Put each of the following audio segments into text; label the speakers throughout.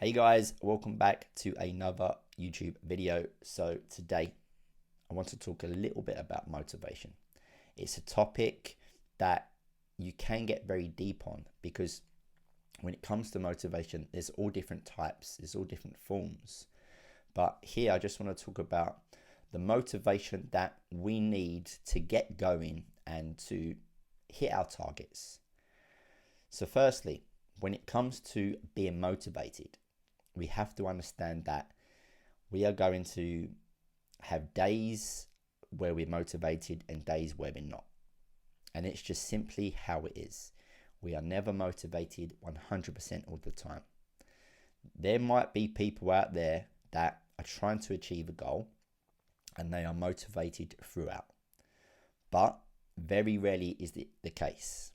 Speaker 1: Hey guys, welcome back to another YouTube video. So today I want to talk a little bit about motivation. It's a topic that you can get very deep on because when it comes to motivation, there's all different types, there's all different forms. But here I just want to talk about the motivation that we need to get going and to hit our targets. So firstly, when it comes to being motivated, we have to understand that we are going to have days where we're motivated and days where we're not. And it's just simply how it is. We are never motivated 100% all the time. There might be people out there that are trying to achieve a goal and they are motivated throughout. But very rarely is the case.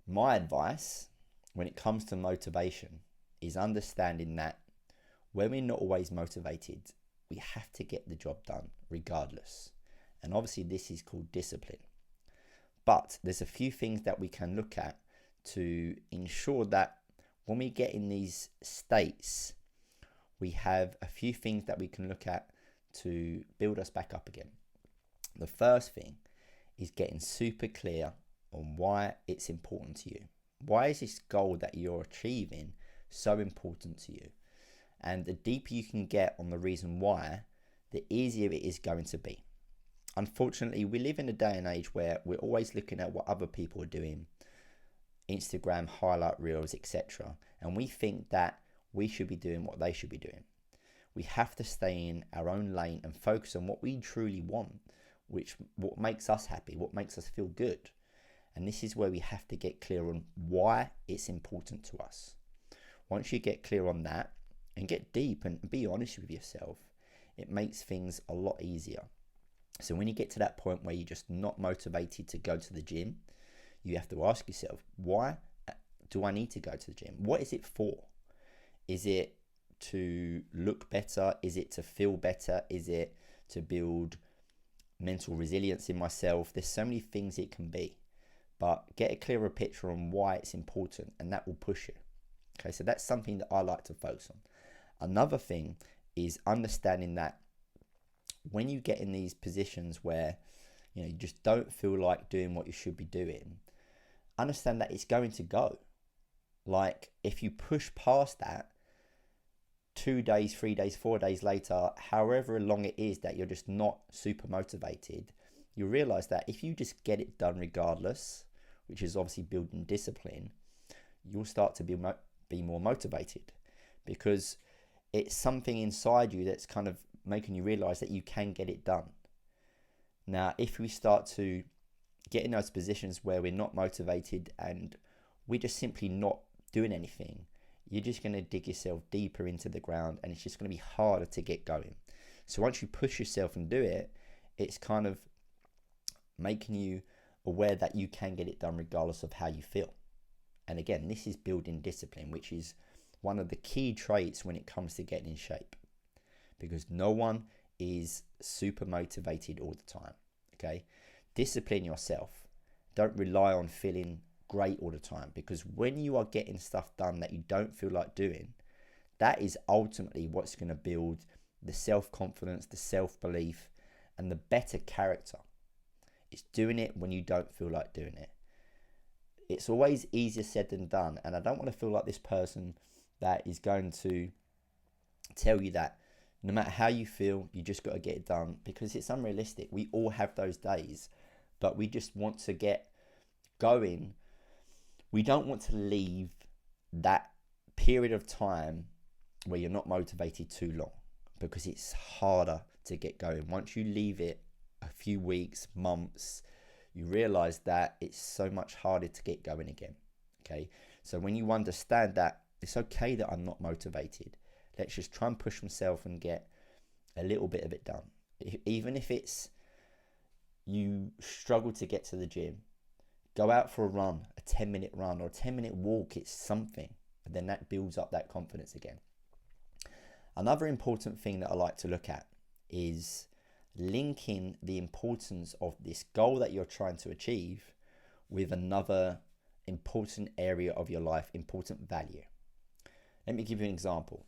Speaker 1: My advice when it comes to motivation is understanding that when we're not always motivated, we have to get the job done regardless. And obviously this is called discipline. But there's a few things that we can look at to ensure that when we get in these states, we have a few things that we can look at to build us back up again. The first thing is getting super clear on why it's important to you. Why is this goal that you're achieving so important to you? And the deeper you can get on the reason why, the easier it is going to be. Unfortunately, we live in a day and age where we're always looking at what other people are doing, Instagram highlight reels, etc. And we think that we should be doing what they should be doing. We have to stay in our own lane and focus on what we truly want, what makes us happy, what makes us feel good. And this is where we have to get clear on why it's important to us. Once you get clear on that and get deep and be honest with yourself, it makes things a lot easier. So when you get to that point where you're just not motivated to go to the gym, you have to ask yourself, why do I need to go to the gym? What is it for? Is it to look better? Is it to feel better? Is it to build mental resilience in myself? There's so many things it can be. But get a clearer picture on why it's important, and that will push you. Okay, so that's something that I like to focus on. Another thing is understanding that when you get in these positions where you just don't feel like doing what you should be doing, understand that it's going to go. Like if you push past that 2 days, 3 days, 4 days later, however long it is that you're just not super motivated, you realize that if you just get it done regardless, which is obviously building discipline, you'll start to be more motivated because it's something inside you that's kind of making you realize that you can get it done. Now, if we start to get in those positions where we're not motivated and we're just simply not doing anything, you're just going to dig yourself deeper into the ground and it's just going to be harder to get going. So once you push yourself and do it, it's kind of making you aware that you can get it done regardless of how you feel. And again, this is building discipline, which is one of the key traits when it comes to getting in shape, because no one is super motivated all the time. Okay, discipline yourself. Don't rely on feeling great all the time, because when you are getting stuff done that you don't feel like doing, that is ultimately what's going to build the self-confidence, the self-belief, and the better character. It's doing it when you don't feel like doing it. It's always easier said than done. And I don't want to feel like this person that is going to tell you that no matter how you feel, you just got to get it done, because it's unrealistic. We all have those days, but we just want to get going. We don't want to leave that period of time where you're not motivated too long, because it's harder to get going. Once you leave it a few weeks, months, you realize that it's so much harder to get going again. Okay, so when you understand that it's okay that I'm not motivated, let's just try and push myself and get a little bit of it done. Even if it's you struggle to get to the gym, go out for a run, a 10-minute run or a 10-minute walk. It's something, but then that builds up that confidence again. Another important thing that I like to look at is linking the importance of this goal that you're trying to achieve with another important area of your life, important value. Let me give you an example.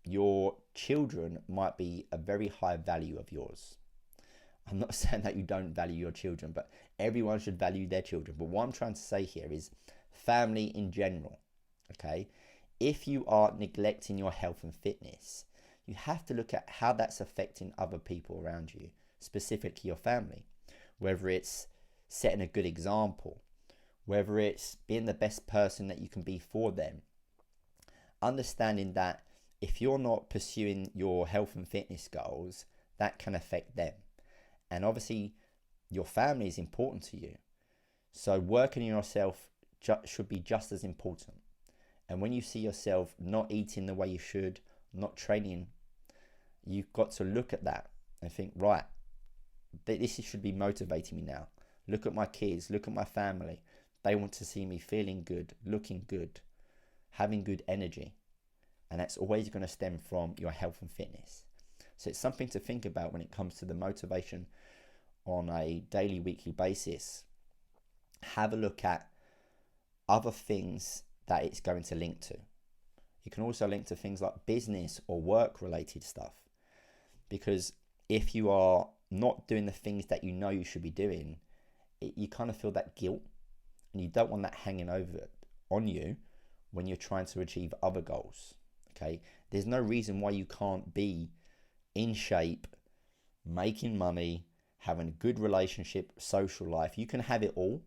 Speaker 1: Your children might be a very high value of yours. I'm not saying that you don't value your children, but everyone should value their children. But what I'm trying to say here is family in general, okay? If you are neglecting your health and fitness, you have to look at how that's affecting other people around you, specifically your family. Whether it's setting a good example, whether it's being the best person that you can be for them. Understanding that if you're not pursuing your health and fitness goals, that can affect them. And obviously, your family is important to you. So working on yourself should be just as important. And when you see yourself not eating the way you should, not training, you've got to look at that and think, right, this should be motivating me now. Look at my kids, look at my family. They want to see me feeling good, looking good, having good energy. And that's always going to stem from your health and fitness. So it's something to think about when it comes to the motivation on a daily, weekly basis. Have a look at other things that it's going to link to. You can also link to things like business or work related stuff. Because if you are not doing the things that you know you should be doing, you kind of feel that guilt, and you don't want that hanging over on you when you're trying to achieve other goals. Okay, there's no reason why you can't be in shape, making money, having a good relationship, social life. You can have it all,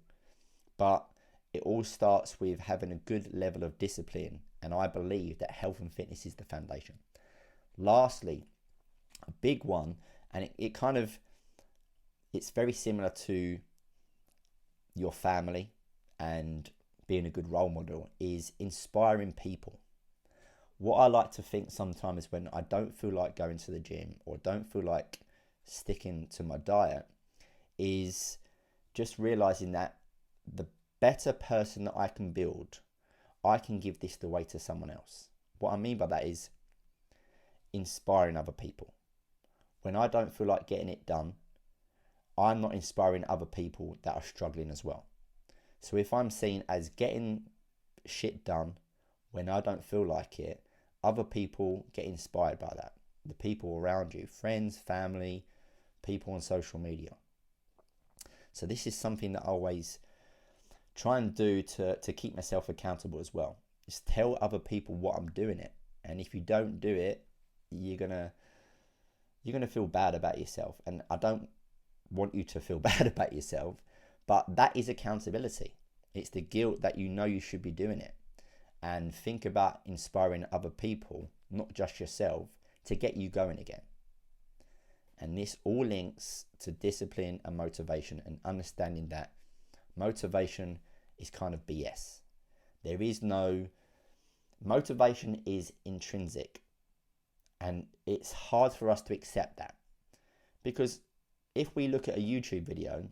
Speaker 1: but it all starts with having a good level of discipline. And I believe that health and fitness is the foundation. Lastly, a big one, and it's very similar to your family and being a good role model, is inspiring people. What I like to think sometimes when I don't feel like going to the gym or don't feel like sticking to my diet is just realizing that the better person that I can build, I can give this away to someone else. What I mean by that is inspiring other people. When I don't feel like getting it done, I'm not inspiring other people that are struggling as well. So if I'm seen as getting shit done when I don't feel like it, other people get inspired by that. The people around you, friends, family, people on social media. So this is something that I always try and do to keep myself accountable as well. Is tell other people what I'm doing it. And if you don't do it, you're gonna feel bad about yourself. And I don't want you to feel bad about yourself, but that is accountability. It's the guilt that you know you should be doing it. And think about inspiring other people, not just yourself, to get you going again. And this all links to discipline and motivation, and understanding that motivation is kind of BS. There is no motivation, is intrinsic. And it's hard for us to accept that. Because if we look at a YouTube video,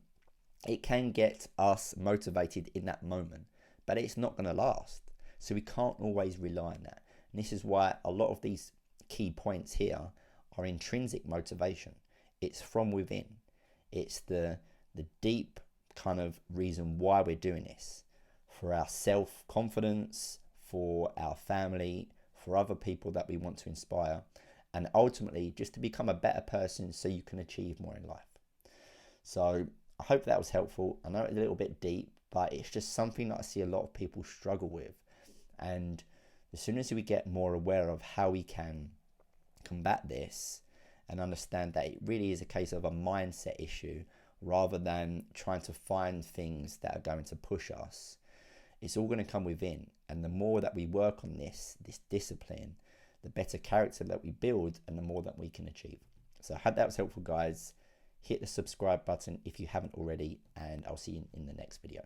Speaker 1: it can get us motivated in that moment, but it's not going to last. So we can't always rely on that. And this is why a lot of these key points here are intrinsic motivation. It's from within. It's the deep kind of reason why we're doing this. For our self-confidence, for our family, for other people that we want to inspire, and ultimately just to become a better person so you can achieve more in life. So I hope that was helpful. I know it's a little bit deep, but it's just something that I see a lot of people struggle with. And as soon as we get more aware of how we can combat this and understand that it really is a case of a mindset issue rather than trying to find things that are going to push us, it's all going to come within. And the more that we work on this discipline, the better character that we build and the more that we can achieve. So I hope that was helpful, guys. Hit the subscribe button if you haven't already, and I'll see you in the next video.